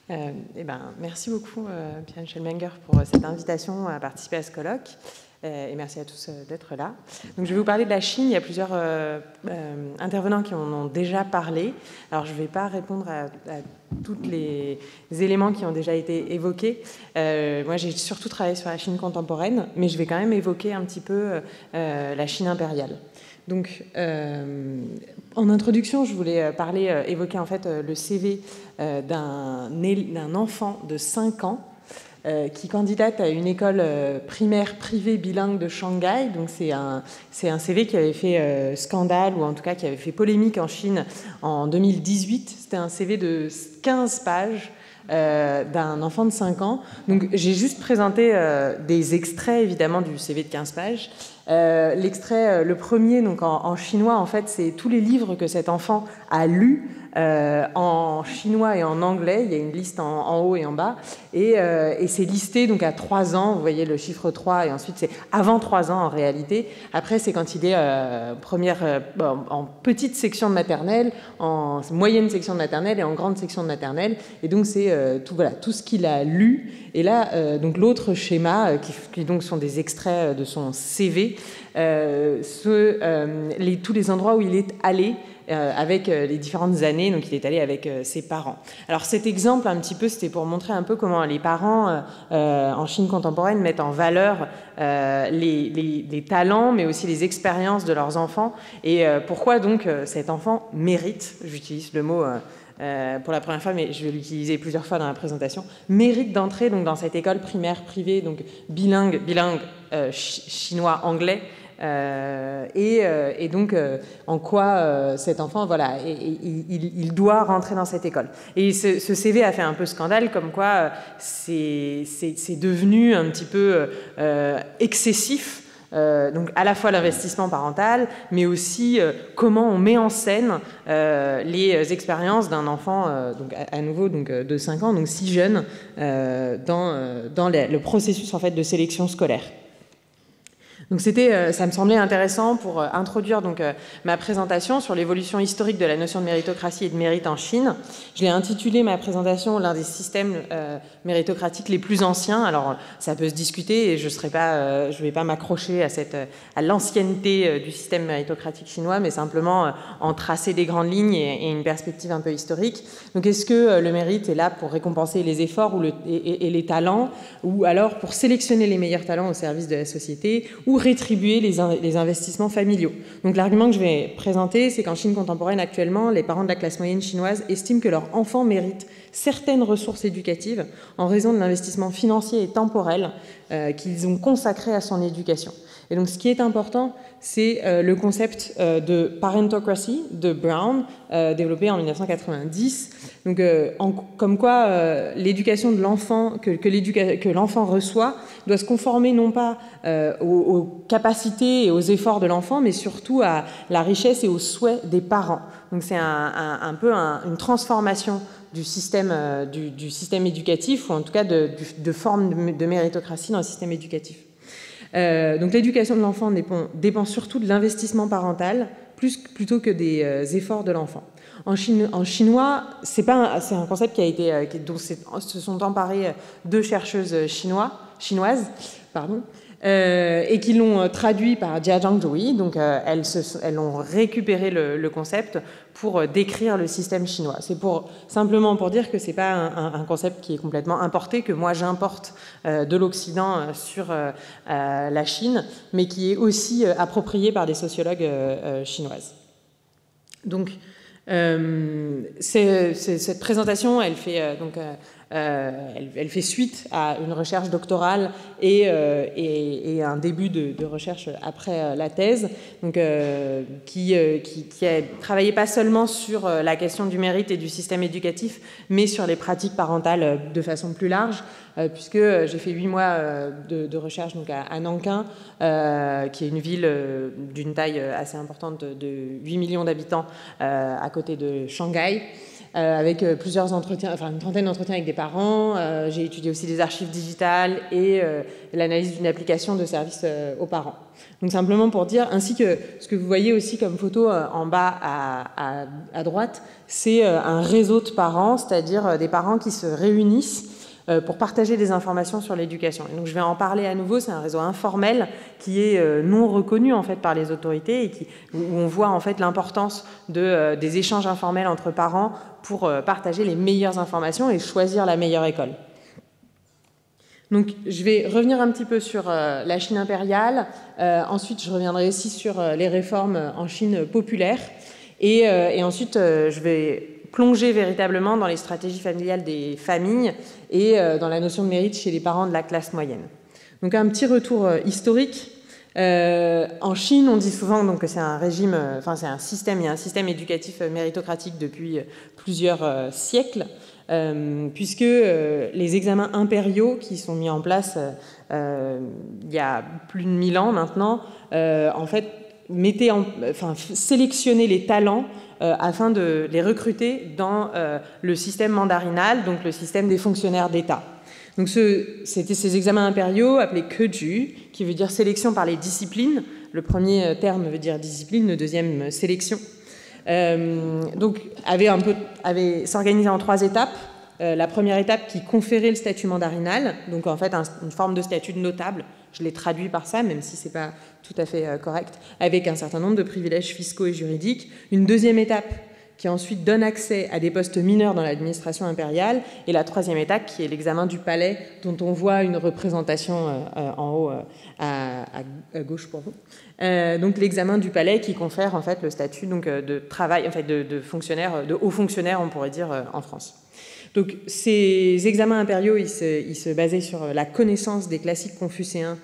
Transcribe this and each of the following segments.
Merci beaucoup, Pierre-Michel Menger, pour cette invitation à participer à ce colloque. Et merci à tous d'être là. Donc, je vais vous parler de la Chine. Il y a plusieurs intervenants qui en ont déjà parlé. Alors, je ne vais pas répondre à tous les éléments qui ont déjà été évoqués. Moi, j'ai surtout travaillé sur la Chine contemporaine, mais je vais quand même évoquer un petit peu la Chine impériale. Donc, en introduction, je voulais évoquer en fait le CV d'un enfant de 5 ans qui candidate à une école primaire privée bilingue de Shanghai. Donc c'est un CV qui avait fait scandale, ou en tout cas qui avait fait polémique en Chine en 2018. C'était un CV de 15 pages d'un enfant de 5 ans. Donc j'ai juste présenté des extraits évidemment du CV de 15 pages. L'extrait, le premier, donc en chinois, en fait, c'est tous les livres que cet enfant a lus en chinois et en anglais. Il y a une liste en haut et en bas. Et c'est listé donc à 3 ans. Vous voyez le chiffre 3, et ensuite c'est avant 3 ans en réalité. Après, c'est quand il est en petite section de maternelle, en moyenne section de maternelle et en grande section de maternelle. Et donc, c'est tout ce qu'il a lu. Et là, donc l'autre schéma, qui donc sont des extraits de son CV, tous les endroits où il est allé avec les différentes années. Donc il est allé avec ses parents. Alors cet exemple un petit peu, c'était pour montrer un peu comment les parents en Chine contemporaine mettent en valeur les talents, mais aussi les expériences de leurs enfants, et pourquoi donc cet enfant mérite, j'utilise le mot pour la première fois, mais je vais l'utiliser plusieurs fois dans la présentation, mérite d'entrer donc dans cette école primaire privée, donc bilingue chinois-anglais, et donc en quoi cet enfant, voilà, il doit rentrer dans cette école. Et ce CV a fait un peu scandale, comme quoi c'est devenu un petit peu excessif. Donc à la fois l'investissement parental, mais aussi comment on met en scène les expériences d'un enfant, donc à nouveau donc, de 5 ans, donc si jeune, dans le processus en fait, de sélection scolaire. Donc ça me semblait intéressant pour introduire donc ma présentation sur l'évolution historique de la notion de méritocratie et de mérite en Chine. Je l'ai intitulé ma présentation l'un des systèmes méritocratiques les plus anciens. Alors ça peut se discuter, et je vais pas m'accrocher à l'ancienneté du système méritocratique chinois, mais simplement en tracer des grandes lignes et une perspective un peu historique. Donc est-ce que le mérite est là pour récompenser les efforts et les talents, ou alors pour sélectionner les meilleurs talents au service de la société, ou rétribuer les investissements familiaux? Donc l'argument que je vais présenter, c'est qu'en Chine contemporaine actuellement, les parents de la classe moyenne chinoise estiment que leur enfant mérite certaines ressources éducatives en raison de l'investissement financier et temporel qu'ils ont consacré à son éducation. Et donc ce qui est important, c'est le concept de parentocracy de Brown, développé en 1990. Donc, comme quoi l'éducation de l'enfant que l'enfant reçoit doit se conformer non pas aux capacités et aux efforts de l'enfant, mais surtout à la richesse et aux souhaits des parents. Donc c'est un peu une transformation du système éducatif, ou en tout cas de forme de méritocratie dans le système éducatif. Donc l'éducation de l'enfant dépend surtout de l'investissement parental plutôt que des efforts de l'enfant. En chinois, c'est un concept dont se sont emparées 2 chercheuses chinoises, et qui l'ont traduit par Jia Zhangzhui. Donc elles ont récupéré le concept pour décrire le système chinois. C'est simplement pour dire que c'est pas un concept qui est complètement importé, que moi j'importe de l'Occident sur la Chine, mais qui est aussi approprié par des sociologues chinoises. Donc cette présentation, elle fait elle fait suite à une recherche doctorale et un début de recherche après la thèse, donc, qui a travaillé pas seulement sur la question du mérite et du système éducatif, mais sur les pratiques parentales de façon plus large, puisque j'ai fait 8 mois de recherche donc à Nankin, qui est une ville d'une taille assez importante de 8 millions d'habitants, à côté de Shanghai. avec plusieurs entretiens, enfin une trentaine d'entretiens avec des parents. J'ai étudié aussi des archives digitales et l'analyse d'une application de service aux parents. Donc simplement pour dire, ainsi que ce que vous voyez aussi comme photo en bas à droite, c'est un réseau de parents, c'est-à-dire des parents qui se réunissent pour partager des informations sur l'éducation. Et donc je vais en parler à nouveau, c'est un réseau informel qui est non reconnu en fait par les autorités et où on voit en fait l'importance des échanges informels entre parents pour partager les meilleures informations et choisir la meilleure école. Donc je vais revenir un petit peu sur la Chine impériale, ensuite je reviendrai aussi sur les réformes en Chine populaire et ensuite je vais plonger véritablement dans les stratégies familiales des familles et dans la notion de mérite chez les parents de la classe moyenne. Donc un petit retour historique. En Chine, on dit souvent donc, que c'est un régime, c'est un système, il y a un système éducatif méritocratique depuis plusieurs siècles, puisque les examens impériaux qui sont mis en place il y a plus de 1000 ans maintenant, en fait, sélectionnaient les talents afin de les recruter dans le système mandarinal, donc le système des fonctionnaires d'État. Donc c'était ces examens impériaux appelés Keju, qui veut dire sélection par les disciplines. Le premier terme veut dire discipline, le deuxième sélection. Donc avait s'organisé en 3 étapes. La première étape qui conférait le statut mandarinal, donc en fait une forme de statut de notable, je l'ai traduit par ça, même si ce n'est pas tout à fait correct, avec un certain nombre de privilèges fiscaux et juridiques. Une deuxième étape qui ensuite donne accès à des postes mineurs dans l'administration impériale, et la troisième étape qui est l'examen du palais, dont on voit une représentation en haut à gauche pour vous. Donc l'examen du palais qui confère en fait le statut donc, de travail, en fait, de fonctionnaire, de haut fonctionnaire, on pourrait dire en France. Donc ces examens impériaux, ils se basaient sur la connaissance des classiques confucéens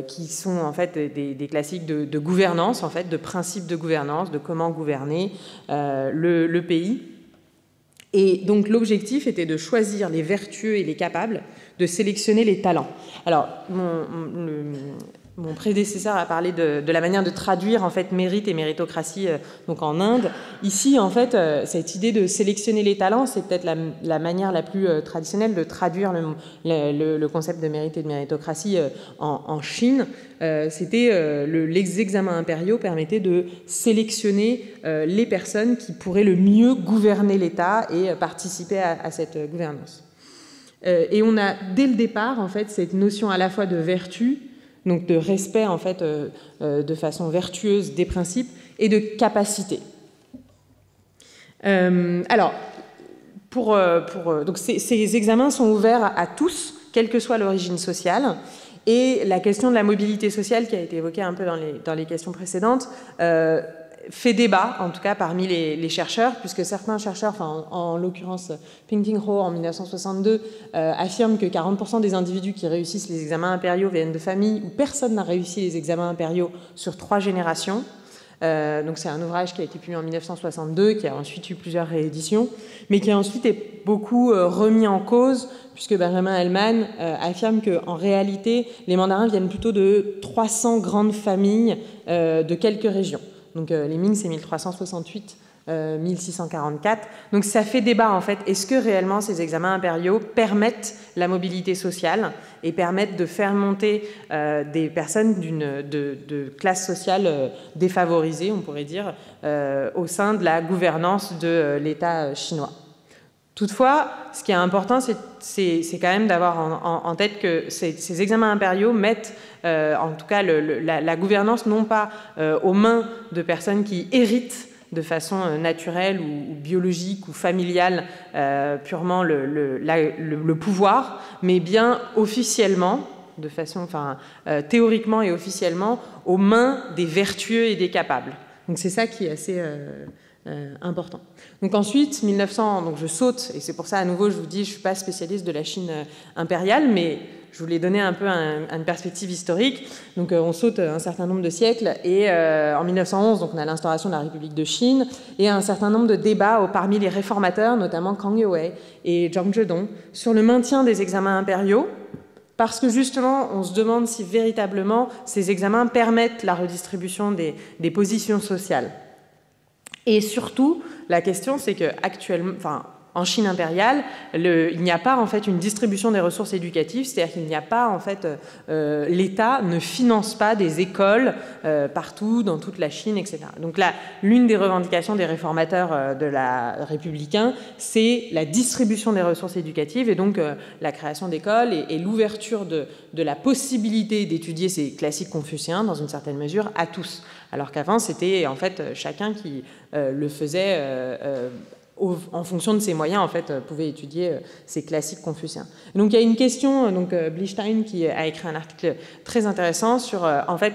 qui sont en fait des classiques de gouvernance, en fait, de principes de gouvernance, de comment gouverner le pays. Et donc l'objectif était de choisir les vertueux et les capables, de sélectionner les talents. Alors mon prédécesseur a parlé de la manière de traduire en fait mérite et méritocratie donc en Inde. Ici, en fait, cette idée de sélectionner les talents, c'est peut-être la manière la plus traditionnelle de traduire le concept de mérite et de méritocratie en Chine. C'était les examens impériaux permettaient de sélectionner les personnes qui pourraient le mieux gouverner l'État et participer à cette gouvernance. Et on a dès le départ en fait cette notion à la fois de vertu, donc de respect en fait de façon vertueuse des principes et de capacité. Alors, donc ces examens sont ouverts à tous, quelle que soit l'origine sociale, et la question de la mobilité sociale qui a été évoquée un peu dans les questions précédentes fait débat, en tout cas parmi les chercheurs, puisque certains chercheurs, en l'occurrence Ping-Ting Ho en 1962, affirment que 40% des individus qui réussissent les examens impériaux viennent de familles où personne n'a réussi les examens impériaux sur 3 générations. Donc c'est un ouvrage qui a été publié en 1962, qui a ensuite eu plusieurs rééditions, mais qui a ensuite été beaucoup remis en cause, puisque Benjamin Hellman affirme qu'en réalité, les mandarins viennent plutôt de 300 grandes familles de quelques régions. Donc les Ming, c'est 1368, 1644. Donc ça fait débat en fait. Est-ce que réellement ces examens impériaux permettent la mobilité sociale et permettent de faire monter des personnes de classe sociale défavorisée, on pourrait dire, au sein de la gouvernance de l'État chinois? Toutefois, ce qui est important, c'est quand même d'avoir en tête que ces examens impériaux mettent, en tout cas, la gouvernance non pas aux mains de personnes qui héritent de façon naturelle ou biologique ou familiale purement le pouvoir, mais bien officiellement, de façon, théoriquement et officiellement, aux mains des vertueux et des capables. Donc c'est ça qui est assez important. Donc ensuite, 1900, donc je saute, et c'est pour ça à nouveau je vous dis, je ne suis pas spécialiste de la Chine impériale, mais je voulais donner un peu une perspective historique. Donc on saute un certain nombre de siècles, et en 1911, donc, on a l'instauration de la République de Chine, et un certain nombre de débats parmi les réformateurs, notamment Kang Youwei et Zhang Zhedong, sur le maintien des examens impériaux, parce que justement, on se demande si véritablement ces examens permettent la redistribution des positions sociales. Et surtout, la question, c'est qu'actuellement, en Chine impériale, il n'y a pas en fait une distribution des ressources éducatives, c'est-à-dire qu'il n'y a pas en fait l'État ne finance pas des écoles partout dans toute la Chine, etc. Donc là, l'une des revendications des réformateurs républicains, c'est la distribution des ressources éducatives et donc la création d'écoles et l'ouverture de la possibilité d'étudier ces classiques confucéens dans une certaine mesure à tous, alors qu'avant c'était en fait chacun qui le faisait en fonction de ses moyens, en fait, pouvait étudier ces classiques confucéens. Donc, il y a une question, Blistein, qui a écrit un article très intéressant sur, en fait,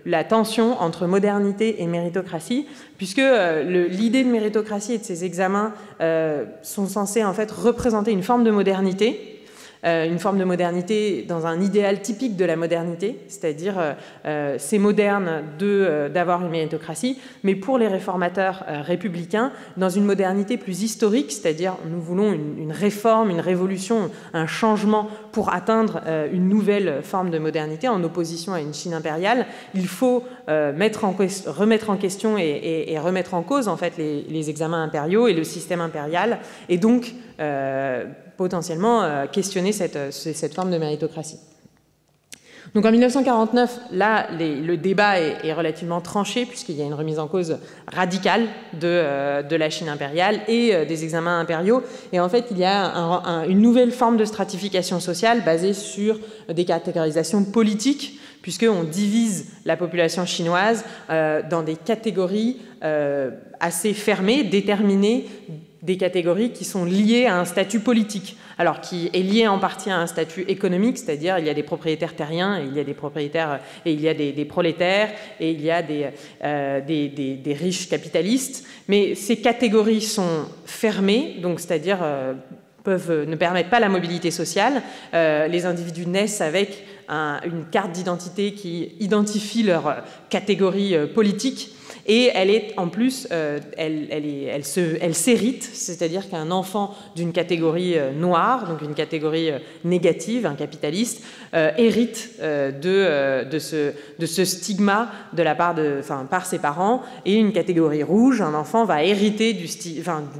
la tension entre modernité et méritocratie, puisque l'idée de méritocratie et de ces examens sont censés, en fait, représenter une forme de modernité dans un idéal typique de la modernité, c'est-à-dire c'est moderne d'avoir une méritocratie, mais pour les réformateurs républicains, dans une modernité plus historique, c'est-à-dire nous voulons une réforme, une révolution, un changement pour atteindre une nouvelle forme de modernité en opposition à une Chine impériale, il faut remettre en question et remettre en cause en fait les examens impériaux et le système impérial, et donc potentiellement questionner cette forme de méritocratie. Donc en 1949, là, le débat est relativement tranché puisqu'il y a une remise en cause radicale de la Chine impériale et des examens impériaux. Et en fait, il y a une nouvelle forme de stratification sociale basée sur des catégorisations politiques, puisqu'on divise la population chinoise dans des catégories assez fermées, déterminées, des catégories qui sont liées à un statut politique, alors qui est lié en partie à un statut économique, c'est-à-dire il y a des propriétaires terriens, et il y a des propriétaires, et il y a des prolétaires, et il y a des riches capitalistes, mais ces catégories sont fermées, donc c'est-à-dire ne permettent pas la mobilité sociale. Les individus naissent avec une carte d'identité qui identifie leur catégorie politique. Et elle est en plus, elle s'hérite, c'est-à-dire qu'un enfant d'une catégorie noire, donc une catégorie négative, un capitaliste, hérite de ce stigma par ses parents, et une catégorie rouge, un enfant va hériter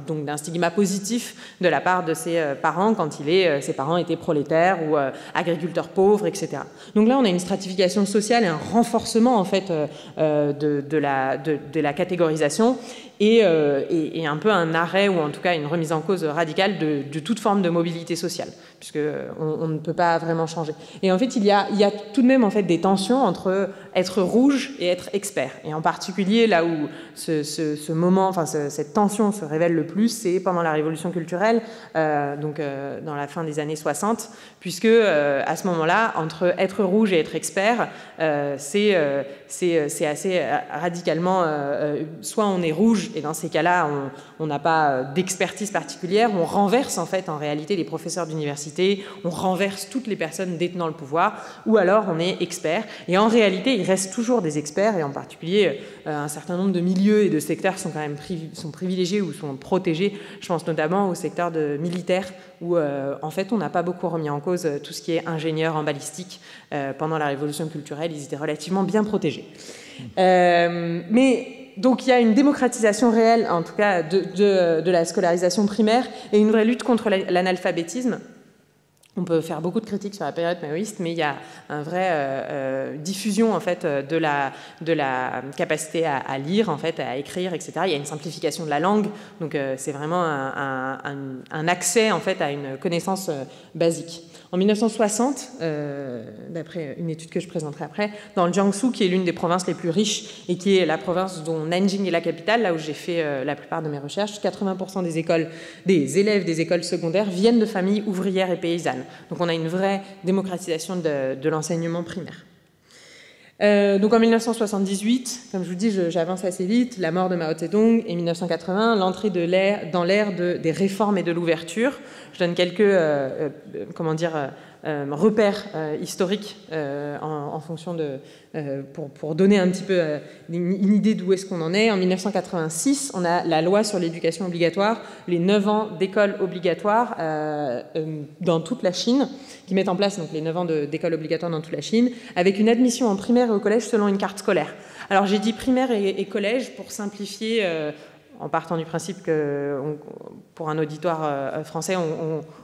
d'un stigma positif de la part de ses parents quand ses parents étaient prolétaires ou agriculteurs pauvres, etc. Donc là, on a une stratification sociale et un renforcement en fait de la catégorisation et un peu un arrêt ou en tout cas une remise en cause radicale de toute forme de mobilité sociale, puisqu'on ne peut pas vraiment changer. Et en fait, il y a tout de même en fait des tensions entre être rouge et être expert. Et en particulier, là où cette tension se révèle le plus, c'est pendant la Révolution culturelle, dans la fin des années 60, puisque à ce moment-là, entre être rouge et être expert, c'est assez radicalement, soit on est rouge, et dans ces cas-là, on n'a pas d'expertise particulière, on renverse en fait en réalité les professeurs d'université, on renverse toutes les personnes détenant le pouvoir, ou alors on est expert. Et en réalité, il reste toujours des experts, et en particulier un certain nombre de milieux et de secteurs sont quand même privilégiés ou sont protégés. Je pense notamment au secteur militaire, où en fait on n'a pas beaucoup remis en cause tout ce qui est ingénieur en balistique. Pendant la Révolution culturelle, ils étaient relativement bien protégés. Donc il y a une démocratisation réelle, en tout cas, de la scolarisation primaire et une vraie lutte contre l'analphabétisme. On peut faire beaucoup de critiques sur la période maoïste, mais il y a une vraie diffusion en fait de la capacité à lire, en fait, à écrire, etc. Il y a une simplification de la langue, donc c'est vraiment un accès en fait à une connaissance basique. En 1960, d'après une étude que je présenterai après, dans le Jiangsu, qui est l'une des provinces les plus riches et qui est la province dont Nanjing est la capitale, là où j'ai fait la plupart de mes recherches, 80% des élèves des écoles secondaires viennent de familles ouvrières et paysannes. Donc on a une vraie démocratisation de l'enseignement primaire. Donc en 1978, comme je vous dis, j'avance assez vite, la mort de Mao Zedong, et 1980, l'entrée dans l'ère des réformes et de l'ouverture. Je donne quelques repères historiques en fonction pour donner un petit peu une idée d'où est-ce qu'on en est. En 1986, on a la loi sur l'éducation obligatoire, les 9 ans d'école obligatoire dans toute la Chine, qui met en place donc, les 9 ans d'école obligatoire dans toute la Chine, avec une admission en primaire et au collège selon une carte scolaire. Alors j'ai dit primaire et collège pour simplifier en partant du principe que pour un auditoire français,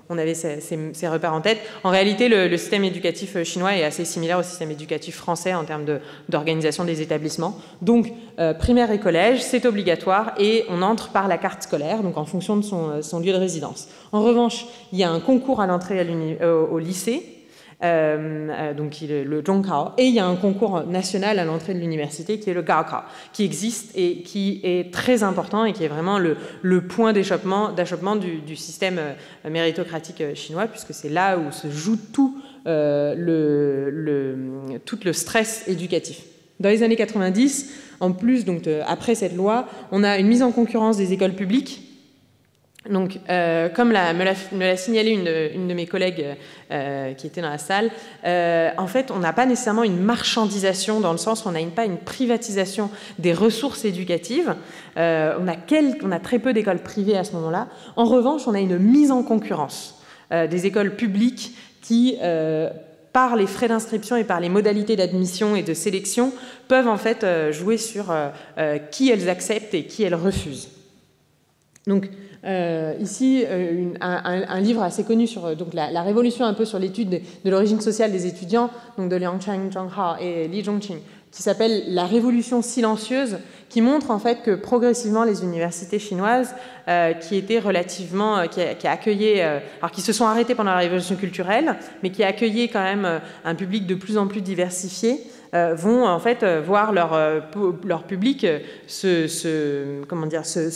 on avait ces repères en tête. En réalité, le système éducatif chinois est assez similaire au système éducatif français en termes d'organisation des établissements. Donc, primaire et collège, c'est obligatoire et on entre par la carte scolaire, donc en fonction de son lieu de résidence. En revanche, il y a un concours à l'entrée au lycée, donc le Zhongkao, et il y a un concours national à l'entrée de l'université qui est le Gaokao, qui existe et qui est très important et qui est vraiment le point d'achoppement du système méritocratique chinois, puisque c'est là où se joue tout le stress éducatif. Dans les années 90, en plus, donc après cette loi, on a une mise en concurrence des écoles publiques. Donc, comme me l'a signalé une de mes collègues qui était dans la salle, en fait, on n'a pas nécessairement une marchandisation dans le sens où on n'a pas une privatisation des ressources éducatives. On a très peu d'écoles privées à ce moment-là. En revanche, on a une mise en concurrence des écoles publiques qui, par les frais d'inscription et par les modalités d'admission et de sélection, peuvent en fait jouer sur qui elles acceptent et qui elles refusent. Donc, ici, un livre assez connu sur donc, la révolution un peu sur l'étude de l'origine sociale des étudiants, donc de Liang Zhonghao et Li Zhongqing, qui s'appelle La révolution silencieuse, qui montre en fait que progressivement les universités chinoises, qui étaient relativement, qui accueillaient, alors qui se sont arrêtées pendant la révolution culturelle, mais qui accueillaient quand même un public de plus en plus diversifié, vont en fait voir leur public se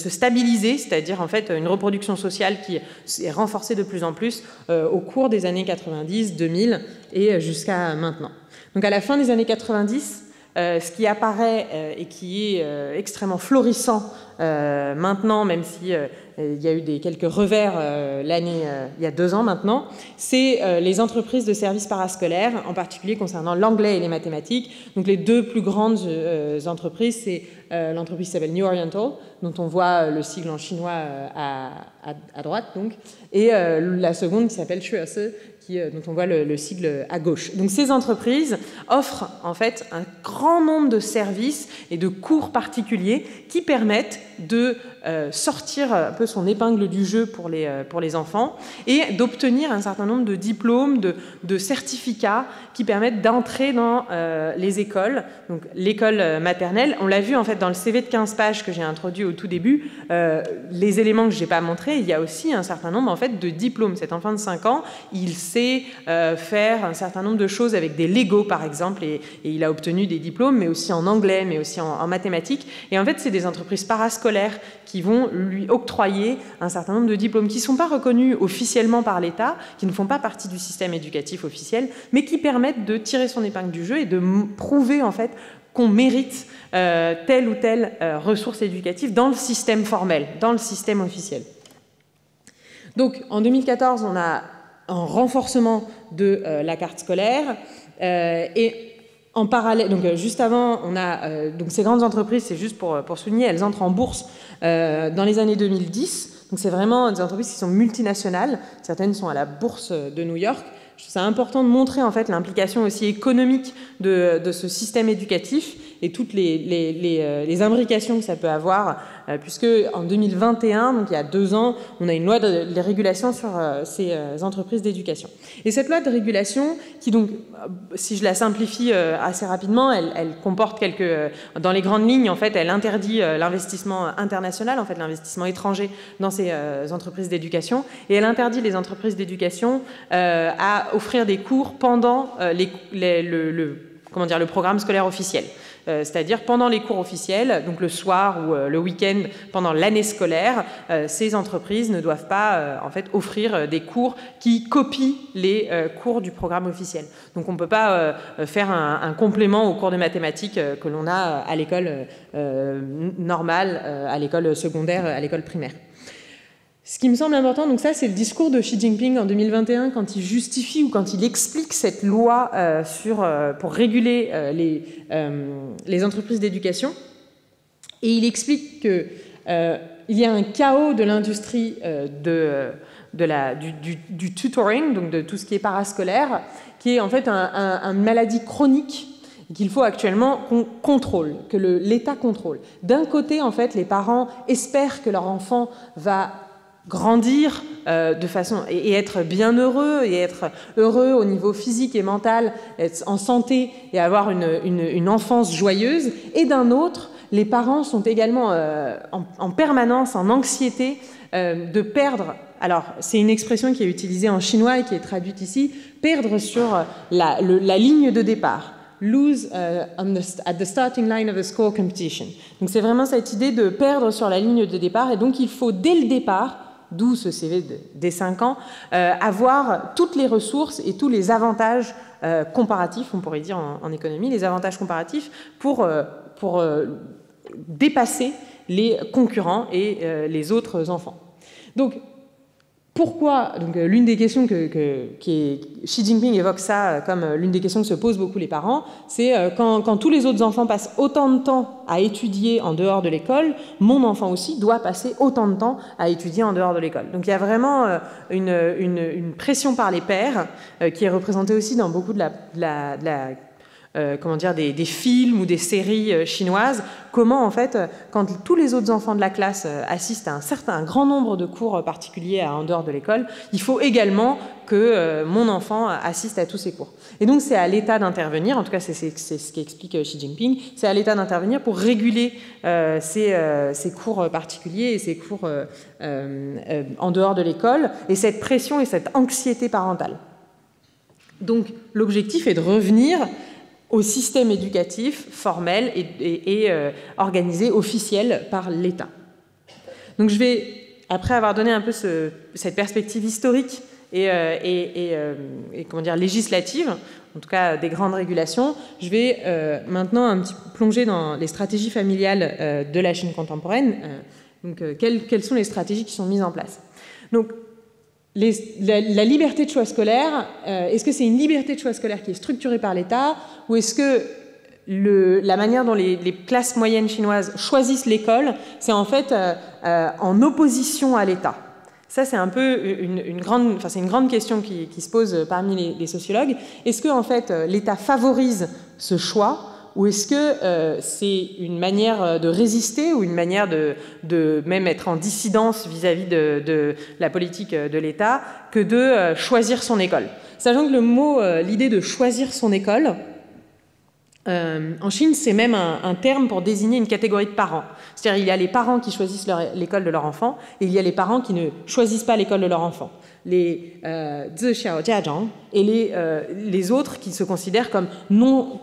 stabiliser, c'est-à-dire en fait une reproduction sociale qui est renforcée de plus en plus au cours des années 90, 2000 et jusqu'à maintenant. Donc à la fin des années 90, ce qui apparaît et qui est extrêmement florissant maintenant, même si il y a eu quelques revers il y a 2 ans maintenant, c'est les entreprises de services parascolaires, en particulier concernant l'anglais et les mathématiques. Donc les 2 plus grandes entreprises, c'est l'entreprise qui s'appelle New Oriental, dont on voit le sigle en chinois à droite, donc, et la seconde qui s'appelle Shuose, dont on voit le sigle à gauche. Donc ces entreprises offrent en fait un grand nombre de services et de cours particuliers qui permettent de sortir un peu son épingle du jeu pour les enfants et d'obtenir un certain nombre de diplômes, de certificats qui permettent d'entrer dans les écoles. Donc l'école maternelle, on l'a vu en fait dans le CV de 15 pages que j'ai introduit au tout début, les éléments que je n'ai pas montrés, il y a aussi un certain nombre en fait de diplômes. Cet enfant de 5 ans, il sait faire un certain nombre de choses avec des Lego par exemple et il a obtenu des diplômes, mais aussi en anglais, mais aussi en mathématiques. Et en fait, c'est des entreprises parascolaires qui vont lui octroyer un certain nombre de diplômes qui ne sont pas reconnus officiellement par l'État, qui ne font pas partie du système éducatif officiel, mais qui permettent de tirer son épingle du jeu et de prouver en fait qu'on mérite telle ou telle ressource éducative dans le système formel, dans le système officiel. Donc en 2014, on a un renforcement de la carte scolaire et en parallèle, donc juste avant, on a donc ces grandes entreprises, c'est juste pour souligner, elles entrent en bourse dans les années 2010. Donc c'est vraiment des entreprises qui sont multinationales. Certaines sont à la bourse de New York. Je trouve ça important de montrer en fait l'implication aussi économique de ce système éducatif et toutes les imbrications que ça peut avoir, puisque en 2021, donc il y a 2 ans, on a une loi de régulation sur ces entreprises d'éducation. Et cette loi de régulation, qui donc, si je la simplifie assez rapidement, elle comporte dans les grandes lignes, en fait, elle interdit l'investissement international, en fait, l'investissement étranger dans ces entreprises d'éducation, et elle interdit les entreprises d'éducation à offrir des cours pendant le programme scolaire officiel. C'est-à-dire pendant les cours officiels, donc le soir ou le week-end, pendant l'année scolaire, ces entreprises ne doivent pas en fait, offrir des cours qui copient les cours du programme officiel. Donc on ne peut pas faire un complément aux cours de mathématiques que l'on a à l'école normale, à l'école secondaire, à l'école primaire. Ce qui me semble important, donc ça c'est le discours de Xi Jinping en 2021 quand il justifie ou quand il explique cette loi pour réguler les entreprises d'éducation. Et il explique qu'il y a un chaos de l'industrie du tutoring, donc de tout ce qui est parascolaire, qui est en fait une maladie chronique qu'il faut actuellement qu'on contrôle, que l'État contrôle. D'un côté, en fait, les parents espèrent que leur enfant va grandir de façon et être bien heureux, et être heureux au niveau physique et mental, être en santé et avoir une enfance joyeuse. Et d'un autre, les parents sont également en permanence en anxiété de perdre. Alors, c'est une expression qui est utilisée en chinois et qui est traduite ici, perdre sur la ligne de départ. Lose at the starting line of a score competition. Donc c'est vraiment cette idée de perdre sur la ligne de départ, et donc il faut dès le départ, d'où ce CV dès 5 ans, avoir toutes les ressources et tous les avantages comparatifs, on pourrait dire en économie, les avantages comparatifs pour dépasser les concurrents et les autres enfants. Donc, pourquoi, donc l'une des questions Xi Jinping évoque ça comme l'une des questions que se posent beaucoup les parents, c'est quand tous les autres enfants passent autant de temps à étudier en dehors de l'école, mon enfant aussi doit passer autant de temps à étudier en dehors de l'école. Donc il y a vraiment une pression par les pères qui est représentée aussi dans beaucoup des films ou des séries chinoises, comment en fait, quand tous les autres enfants de la classe assistent à un grand nombre de cours particuliers en dehors de l'école, il faut également que mon enfant assiste à tous ces cours. Et donc c'est à l'État d'intervenir, en tout cas c'est ce qu'explique Xi Jinping, c'est à l'État d'intervenir pour réguler ces cours particuliers et ces cours en dehors de l'école, et cette pression et cette anxiété parentale. Donc l'objectif est de revenir au système éducatif formel et organisé, officiel par l'État. Donc je vais, après avoir donné un peu cette perspective historique et comment dire, législative, en tout cas des grandes régulations, je vais maintenant un petit peu plonger dans les stratégies familiales de la Chine contemporaine. Donc quelles sont les stratégies qui sont mises en place. Donc la liberté de choix scolaire, est-ce que c'est une liberté de choix scolaire qui est structurée par l'État, ou est-ce que la manière dont les classes moyennes chinoises choisissent l'école, c'est en fait en opposition à l'État? Ça, c'est un peu une grande question qui se pose parmi les sociologues. Est-ce que en fait, l'État favorise ce choix, ou est-ce que c'est une manière de résister, ou une manière de même être en dissidence vis-à-vis de la politique de l'État, que de choisir son école? Sachant que l'idée de choisir son école, en Chine, c'est même un terme pour désigner une catégorie de parents. C'est-à-dire il y a les parents qui choisissent l'école de leur enfant, et il y a les parents qui ne choisissent pas l'école de leur enfant. Les zi xiao jiazhang et les autres qui se considèrent comme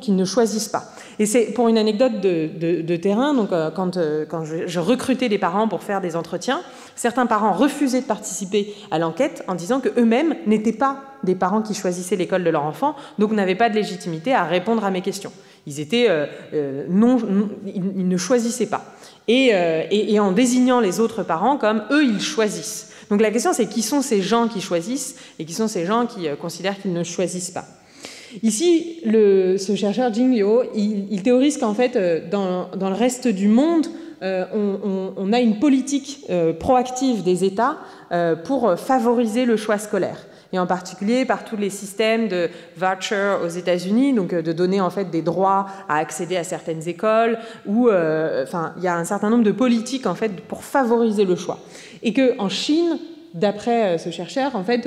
qui ne choisissent pas. Et c'est pour une anecdote de terrain, donc quand je recrutais des parents pour faire des entretiens, certains parents refusaient de participer à l'enquête en disant qu'eux-mêmes n'étaient pas des parents qui choisissaient l'école de leur enfant, donc n'avaient pas de légitimité à répondre à mes questions. Ils étaient ils ne choisissaient pas. Et en désignant les autres parents comme eux, ils choisissent. Donc la question, c'est qui sont ces gens qui choisissent et qui sont ces gens qui considèrent qu'ils ne choisissent pas. Ici, ce chercheur Jing Liu, il théorise qu'en fait, dans le reste du monde, on a une politique proactive des États pour favoriser le choix scolaire. Et en particulier par tous les systèmes de voucher aux États-Unis, donc de donner en fait des droits à accéder à certaines écoles, où il y a un certain nombre de politiques en fait pour favoriser le choix. Et que en Chine, d'après ce chercheur, en fait,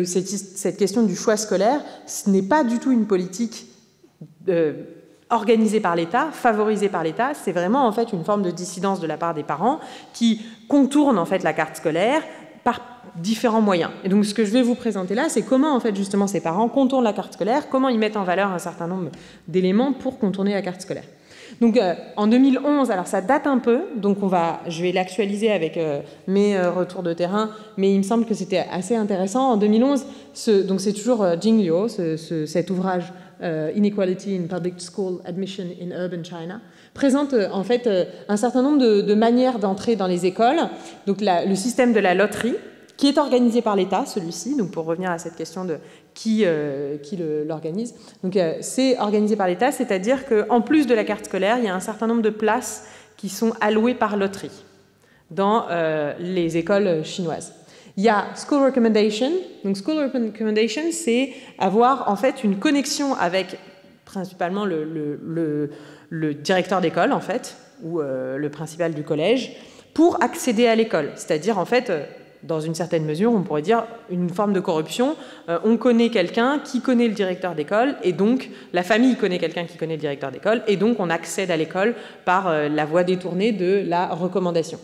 cette question du choix scolaire, ce n'est pas du tout une politique organisée par l'État, favorisée par l'État, c'est vraiment en fait une forme de dissidence de la part des parents qui contournent en fait la carte scolaire par différents moyens. Et donc ce que je vais vous présenter là, c'est comment en fait justement ces parents contournent la carte scolaire, comment ils mettent en valeur un certain nombre d'éléments pour contourner la carte scolaire. Donc en 2011, alors ça date un peu, donc je vais l'actualiser avec mes retours de terrain, mais il me semble que c'était assez intéressant. En 2011, donc c'est toujours Jing Liu, cet ouvrage Inequality in Public School Admission in Urban China, présente en fait un certain nombre de manières d'entrer dans les écoles. Donc le système de la loterie, qui est organisé par l'État, celui-ci, donc pour revenir à cette question de qui l'organise. Donc c'est organisé par l'État, c'est-à-dire qu'en plus de la carte scolaire, il y a un certain nombre de places qui sont allouées par loterie dans les écoles chinoises. Il y a School Recommendation. Donc School Recommendation, c'est avoir en fait une connexion avec principalement le directeur d'école, en fait, ou le principal du collège, pour accéder à l'école. C'est-à-dire, en fait, dans une certaine mesure, on pourrait dire une forme de corruption. On connaît quelqu'un qui connaît le directeur d'école, et donc la famille connaît quelqu'un qui connaît le directeur d'école, et donc on accède à l'école par la voie détournée de la recommandation.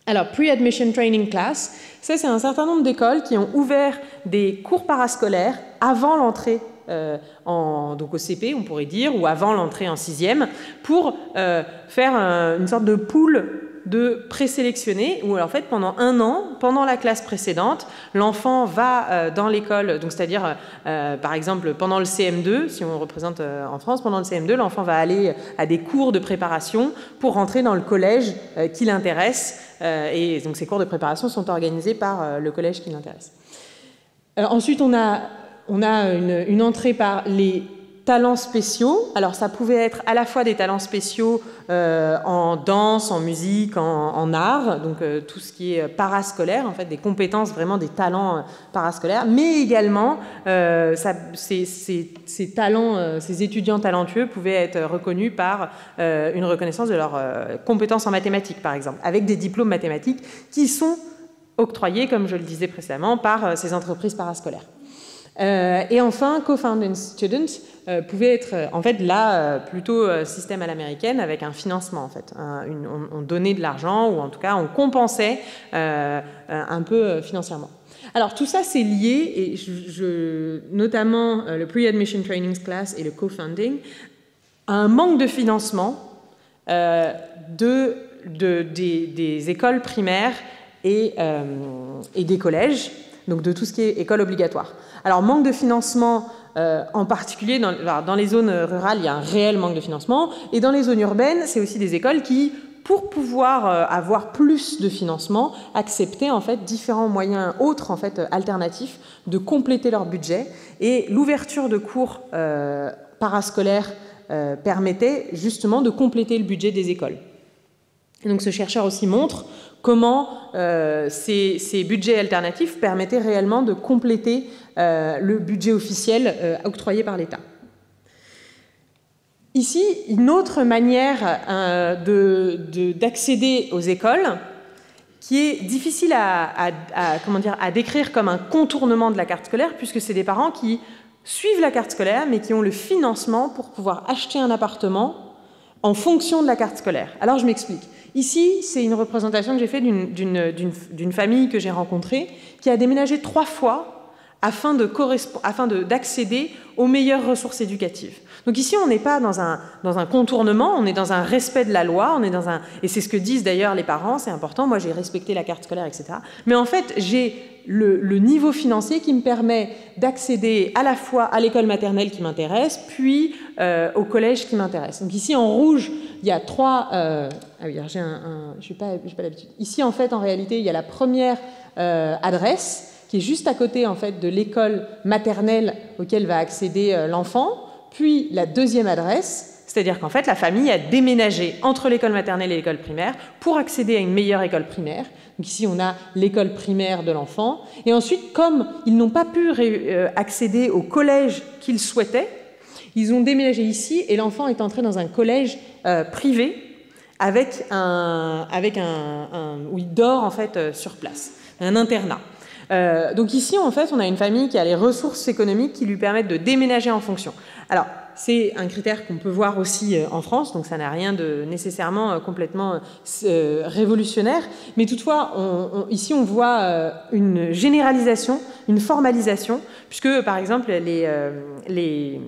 Alors, Pre-Admission Training Class, ça c'est un certain nombre d'écoles qui ont ouvert des cours parascolaires avant l'entrée donc au CP, on pourrait dire, ou avant l'entrée en 6e, pour faire une sorte de pool de présélectionnés, où en fait pendant un an, pendant la classe précédente, l'enfant va dans l'école, donc c'est-à-dire par exemple pendant le CM2, si on représente en France, pendant le CM2, l'enfant va aller à des cours de préparation pour rentrer dans le collège qui l'intéresse, et donc ces cours de préparation sont organisés par le collège qui l'intéresse. Ensuite, on a une entrée par les talents spéciaux. Alors ça pouvait être à la fois des talents spéciaux en danse, en musique, en art, donc tout ce qui est parascolaire, en fait des compétences, vraiment des talents parascolaires, mais également ces talents, ces étudiants talentueux pouvaient être reconnus par une reconnaissance de leurs compétences en mathématiques, par exemple, avec des diplômes mathématiques qui sont octroyés, comme je le disais précédemment, par ces entreprises parascolaires. Et enfin, co-founding students pouvait être, en fait, là, plutôt système à l'américaine, avec un financement, en fait. On donnait de l'argent, ou en tout cas, on compensait un peu financièrement. Alors, tout ça, c'est lié, et notamment le Pre-Admission Training Class et le co-funding, à un manque de financement des écoles primaires et des collèges, donc de tout ce qui est école obligatoire. Alors, manque de financement, en particulier dans les zones rurales, il y a un réel manque de financement, et dans les zones urbaines, c'est aussi des écoles qui, pour pouvoir avoir plus de financement, acceptaient en fait différents moyens autres, en fait alternatifs, de compléter leur budget, et l'ouverture de cours parascolaires permettait justement de compléter le budget des écoles. Et donc ce chercheur aussi montre comment ces budgets alternatifs permettaient réellement de compléter le budget officiel octroyé par l'État. Ici, une autre manière d'accéder aux écoles qui est difficile à décrire comme un contournement de la carte scolaire, puisque c'est des parents qui suivent la carte scolaire, mais qui ont le financement pour pouvoir acheter un appartement en fonction de la carte scolaire. Alors je m'explique. Ici, c'est une représentation que j'ai faite d'une famille que j'ai rencontrée qui a déménagé 3 fois afin d'accéder aux meilleures ressources éducatives. Donc ici, on n'est pas dans un contournement, on est dans un respect de la loi, et c'est ce que disent d'ailleurs les parents, c'est important, moi j'ai respecté la carte scolaire, etc. Mais en fait, j'ai le niveau financier qui me permet d'accéder à la fois à l'école maternelle qui m'intéresse, puis au collège qui m'intéresse. Donc ici, en rouge, il y a 3... ah oui, alors j'ai pas l'habitude. Ici, en fait, en réalité, il y a la première adresse qui est juste à côté, en fait, de l'école maternelle auquel va accéder l'enfant, puis la deuxième adresse, c'est-à-dire qu'en fait, la famille a déménagé entre l'école maternelle et l'école primaire pour accéder à une meilleure école primaire. Donc ici, on a l'école primaire de l'enfant. Et ensuite, comme ils n'ont pas pu accéder au collège qu'ils souhaitaient, ils ont déménagé ici et l'enfant est entré dans un collège privé où il dort en fait sur place, un internat. Donc ici, en fait, on a une famille qui a les ressources économiques qui lui permettent de déménager en fonction. Alors, c'est un critère qu'on peut voir aussi en France, donc ça n'a rien de nécessairement complètement révolutionnaire, mais toutefois, ici, on voit une généralisation, une formalisation, puisque, par exemple, les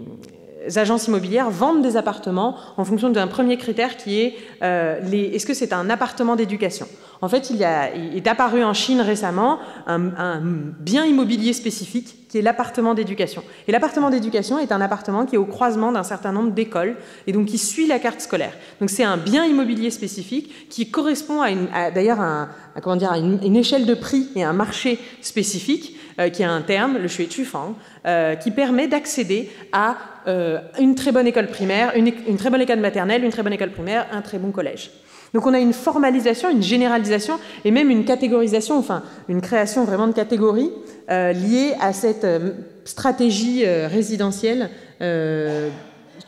agences immobilières vendent des appartements en fonction d'un premier critère qui est est-ce que c'est un appartement d'éducation. En fait, il est apparu en Chine récemment un bien immobilier spécifique qui est l'appartement d'éducation. Et l'appartement d'éducation est un appartement qui est au croisement d'un certain nombre d'écoles et donc qui suit la carte scolaire. Donc c'est un bien immobilier spécifique qui correspond d'ailleurs à une échelle de prix et un marché spécifique qui a un terme, le Shui Chufang, qui permet d'accéder à une très bonne école primaire, une très bonne école maternelle, une très bonne école primaire, un très bon collège. Donc on a une formalisation, une généralisation et même une catégorisation, enfin une création vraiment de catégories liées à cette stratégie résidentielle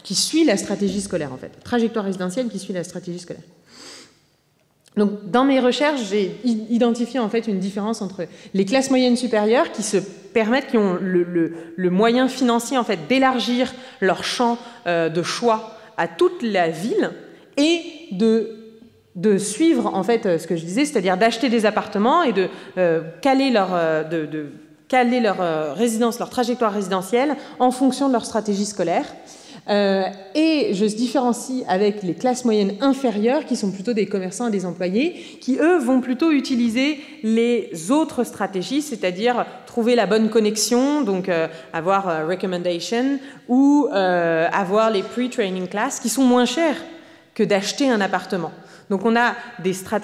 qui suit la stratégie scolaire, en fait. Trajectoire résidentielle qui suit la stratégie scolaire. Donc, dans mes recherches, j'ai identifié en fait une différence entre les classes moyennes supérieures qui se permettent, qui ont le moyen financier en fait d'élargir leur champ de choix à toute la ville et de suivre en fait ce que je disais, c'est-à-dire d'acheter des appartements et de caler leur résidence, leur trajectoire résidentielle en fonction de leur stratégie scolaire. Et je se différencie avec les classes moyennes inférieures qui sont plutôt des commerçants et des employés qui, eux, vont plutôt utiliser les autres stratégies, c'est-à-dire trouver la bonne connexion, donc avoir recommendation ou avoir les pre-training classes qui sont moins chères que d'acheter un appartement. Donc on a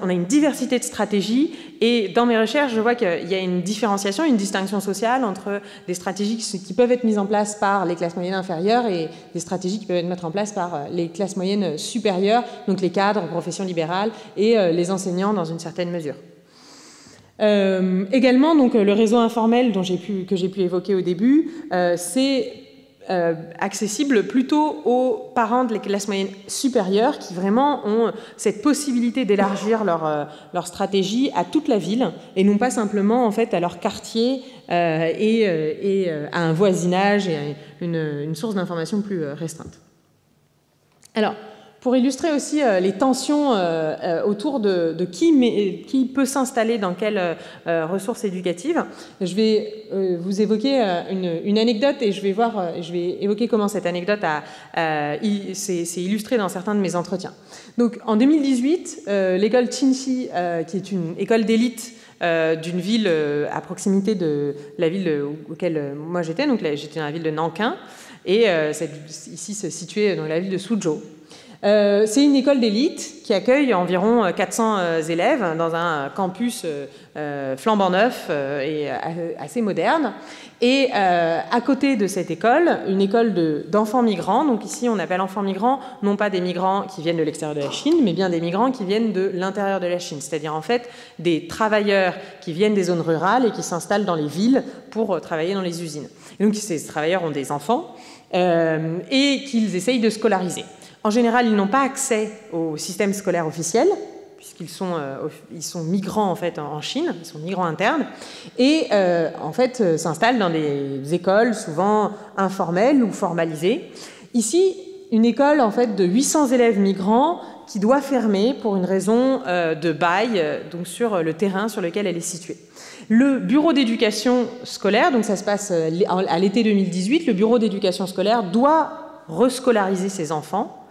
une diversité de stratégies et dans mes recherches, je vois qu'il y a une différenciation, une distinction sociale entre des stratégies qui peuvent être mises en place par les classes moyennes inférieures et des stratégies qui peuvent être mises en place par les classes moyennes supérieures, donc les cadres en profession libérale et les enseignants dans une certaine mesure. Également, donc, le réseau informel que j'ai pu évoquer au début, c'est accessible plutôt aux parents de les classes moyennes supérieures qui vraiment ont cette possibilité d'élargir leur stratégie à toute la ville et non pas simplement en fait à leur quartier et à un voisinage et à une source d'information plus restreinte. Alors, pour illustrer aussi les tensions autour de qui peut s'installer dans quelles ressources éducatives, je vais vous évoquer une anecdote et je vais évoquer comment cette anecdote s'est illustrée dans certains de mes entretiens. Donc, en 2018, l'école Chinchi, qui est une école d'élite d'une ville à proximité de la ville auquel moi j'étais, donc j'étais dans la ville de Nankin, et ici se situait dans la ville de Suzhou. C'est une école d'élite qui accueille environ 400 élèves dans un campus flambant neuf et assez moderne. Et à côté de cette école, une école d'enfants migrants. Donc ici, on appelle enfants migrants non pas des migrants qui viennent de l'extérieur de la Chine, mais bien des migrants qui viennent de l'intérieur de la Chine. C'est-à-dire en fait des travailleurs qui viennent des zones rurales et qui s'installent dans les villes pour travailler dans les usines. Et donc ces travailleurs ont des enfants et qu'ils essayent de scolariser. En général, ils n'ont pas accès au système scolaire officiel, puisqu'ils sont migrants en fait en Chine, ils sont migrants internes, et en fait s'installent dans des écoles souvent informelles ou formalisées. Ici, une école en fait de 800 élèves migrants qui doit fermer pour une raison de bail, donc sur le terrain sur lequel elle est située. Le bureau d'éducation scolaire, donc ça se passe à l'été 2018, le bureau d'éducation scolaire doit rescolariser ses enfants.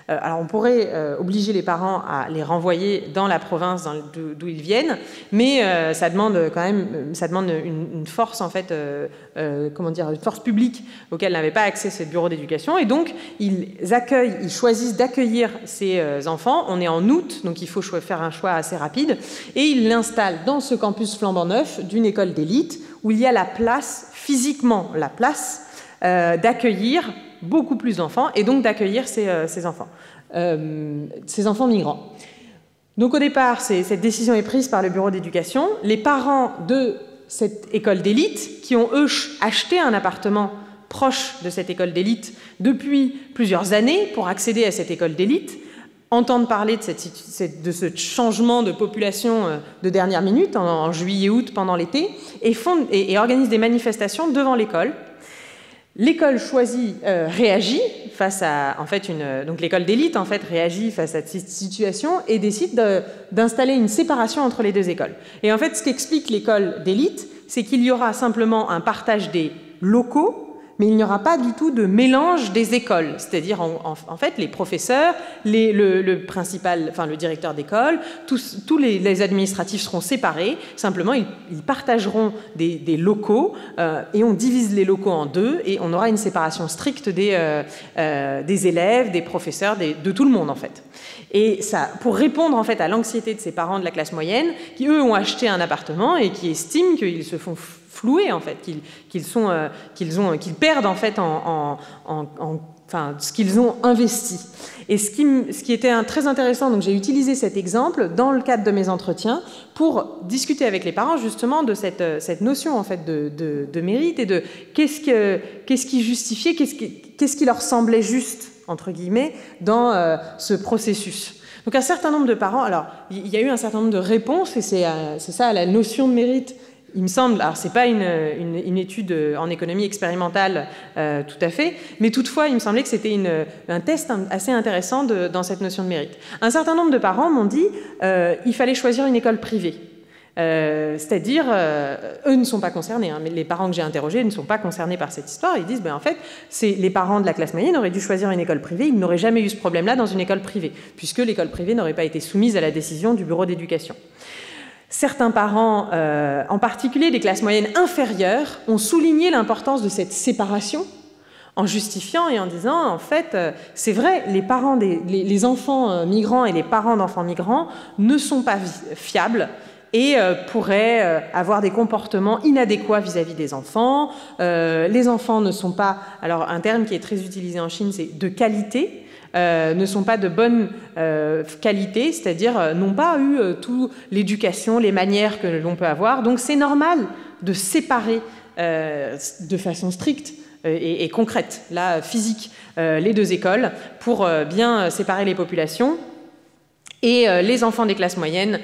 Alors on pourrait obliger les parents à les renvoyer dans la province d'où ils viennent, mais ça demande quand même, une force en fait, une force publique auquel n'avait pas accès ce bureau d'éducation, et donc ils choisissent d'accueillir ces enfants. On est en août, donc il faut faire un choix assez rapide, et ils l'installent dans ce campus flambant neuf d'une école d'élite où il y a la place, physiquement la place, d'accueillir beaucoup plus d'enfants et donc d'accueillir ces enfants migrants. Donc au départ, cette décision est prise par le bureau d'éducation. Les parents de cette école d'élite, qui ont eux acheté un appartement proche de cette école d'élite depuis plusieurs années pour accéder à cette école d'élite, entendent parler de ce changement de population de dernière minute en juillet-août pendant l'été et organisent des manifestations devant l'école. L'école réagit face à, en fait, donc l'école d'élite en fait réagit face à cette situation et décide d'installer une séparation entre les deux écoles. Et en fait, ce qu'explique l'école d'élite, c'est qu'il y aura simplement un partage des locaux, mais il n'y aura pas du tout de mélange des écoles. C'est-à-dire, en fait, les professeurs, le directeur d'école, tous les administratifs seront séparés. Simplement, ils partageront des locaux et on divise les locaux en deux et on aura une séparation stricte des élèves, des professeurs, de tout le monde, en fait. Et ça, pour répondre en fait à l'anxiété de ces parents de la classe moyenne, qui eux ont acheté un appartement et qui estiment qu'ils se font flouer en fait, qu'ils perdent en fait ce qu'ils ont investi. Et ce qui était très intéressant, donc j'ai utilisé cet exemple dans le cadre de mes entretiens pour discuter avec les parents justement de cette notion en fait de mérite et de qu'est-ce qui justifiait, qu'est-ce qui leur semblait juste entre guillemets, dans ce processus. Donc un certain nombre de parents, alors il y a eu un certain nombre de réponses, et c'est ça la notion de mérite, il me semble, alors c'est pas une étude en économie expérimentale tout à fait, mais toutefois il me semblait que c'était un test assez intéressant dans cette notion de mérite. Un certain nombre de parents m'ont dit il fallait choisir une école privée. C'est-à-dire, eux ne sont pas concernés, hein, mais les parents que j'ai interrogés ne sont pas concernés par cette histoire. Ils disent, en fait, les parents de la classe moyenne auraient dû choisir une école privée, ils n'auraient jamais eu ce problème-là dans une école privée, puisque l'école privée n'aurait pas été soumise à la décision du bureau d'éducation. Certains parents, en particulier des classes moyennes inférieures, ont souligné l'importance de cette séparation en justifiant et en disant, en fait, c'est vrai, les enfants migrants et les parents d'enfants migrants ne sont pas fiables et pourraient avoir des comportements inadéquats vis-à-vis des enfants. Les enfants ne sont pas, alors un terme qui est très utilisé en Chine, c'est de qualité, ne sont pas de bonne qualité, c'est-à-dire n'ont pas eu toute l'éducation, les manières que l'on peut avoir. Donc c'est normal de séparer de façon stricte et concrète, là, physique, les deux écoles pour bien séparer les populations. Et les enfants des classes moyennes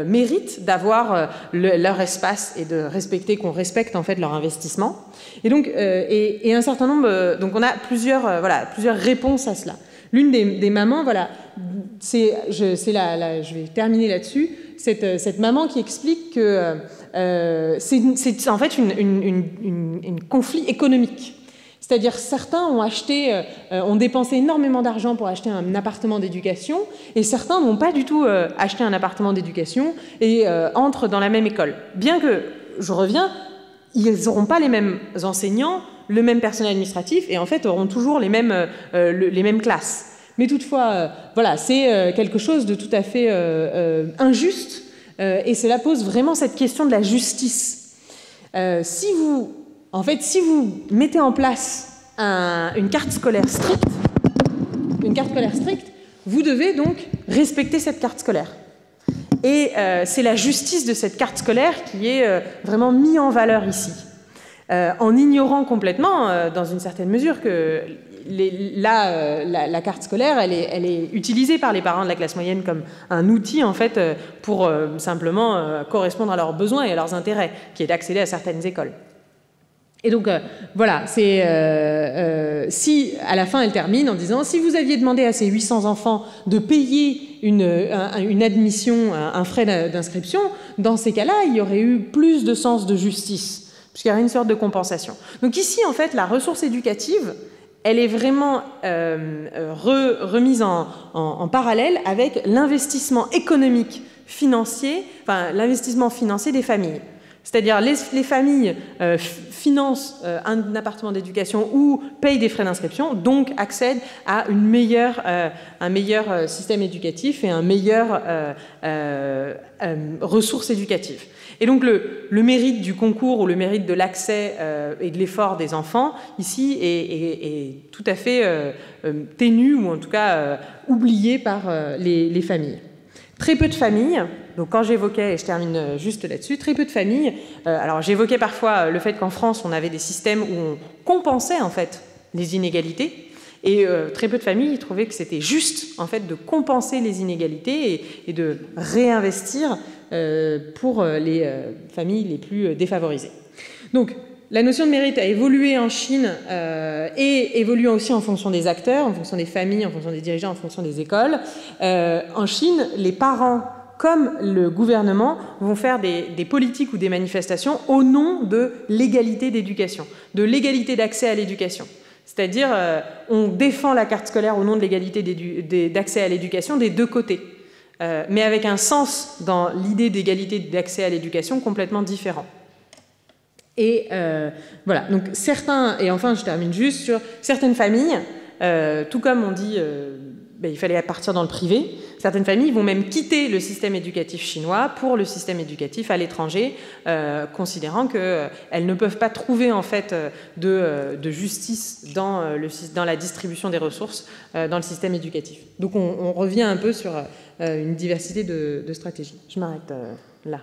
méritent d'avoir leur espace et de respecter, qu'on respecte en fait leur investissement. Et donc, et un certain nombre, donc on a plusieurs réponses à cela. L'une des mamans, voilà, je vais terminer là-dessus, cette maman qui explique que c'est en fait un conflit économique. C'est-à-dire certains ont dépensé énormément d'argent pour acheter un appartement d'éducation et certains n'ont pas du tout acheté un appartement d'éducation et entrent dans la même école. Bien que, je reviens, ils n'auront pas les mêmes enseignants, le même personnel administratif et en fait auront toujours les mêmes classes. Mais toutefois, voilà, c'est quelque chose de tout à fait injuste et cela pose vraiment cette question de la justice. Si vous mettez en place une carte scolaire stricte, vous devez donc respecter cette carte scolaire. Et c'est la justice de cette carte scolaire qui est vraiment mise en valeur ici. En ignorant complètement, dans une certaine mesure, que la carte scolaire, elle est utilisée par les parents de la classe moyenne comme un outil, en fait, pour simplement correspondre à leurs besoins et à leurs intérêts, qui est d'accéder à certaines écoles. Et donc, voilà, si à la fin elle termine en disant « Si vous aviez demandé à ces 800 enfants de payer une admission, un frais d'inscription, dans ces cas-là, il y aurait eu plus de sens de justice, puisqu'il y aurait une sorte de compensation. » Donc ici, en fait, la ressource éducative, elle est vraiment remise en parallèle avec l'investissement économique, financier, enfin l'investissement financier des familles. C'est-à-dire les familles financent un appartement d'éducation ou payent des frais d'inscription, donc accèdent à un meilleur système éducatif et un meilleur ressources éducatives. Et donc le mérite du concours ou le mérite de l'accès et de l'effort des enfants, ici, est tout à fait ténu ou en tout cas oublié par les familles. Très peu de familles, donc quand j'évoquais, et je termine juste là-dessus, très peu de familles, alors j'évoquais parfois le fait qu'en France, on avait des systèmes où on compensait en fait les inégalités, et très peu de familles trouvaient que c'était juste en fait de compenser les inégalités et de réinvestir pour les familles les plus défavorisées. Donc, la notion de mérite a évolué en Chine et évolue aussi en fonction des acteurs, en fonction des familles, en fonction des dirigeants, en fonction des écoles. En Chine, les parents comme le gouvernement vont faire des politiques ou des manifestations au nom de l'égalité d'éducation, de l'égalité d'accès à l'éducation. C'est-à-dire, on défend la carte scolaire au nom de l'égalité d'accès à l'éducation des deux côtés, mais avec un sens dans l'idée d'égalité d'accès à l'éducation complètement différent. Et voilà, donc certains, et enfin je termine juste sur certaines familles, tout comme on dit il fallait partir dans le privé, certaines familles vont même quitter le système éducatif chinois pour le système éducatif à l'étranger, considérant qu'elles ne peuvent pas trouver en fait de justice dans la distribution des ressources dans le système éducatif. Donc on revient un peu sur une diversité de stratégies. Je m'arrête là.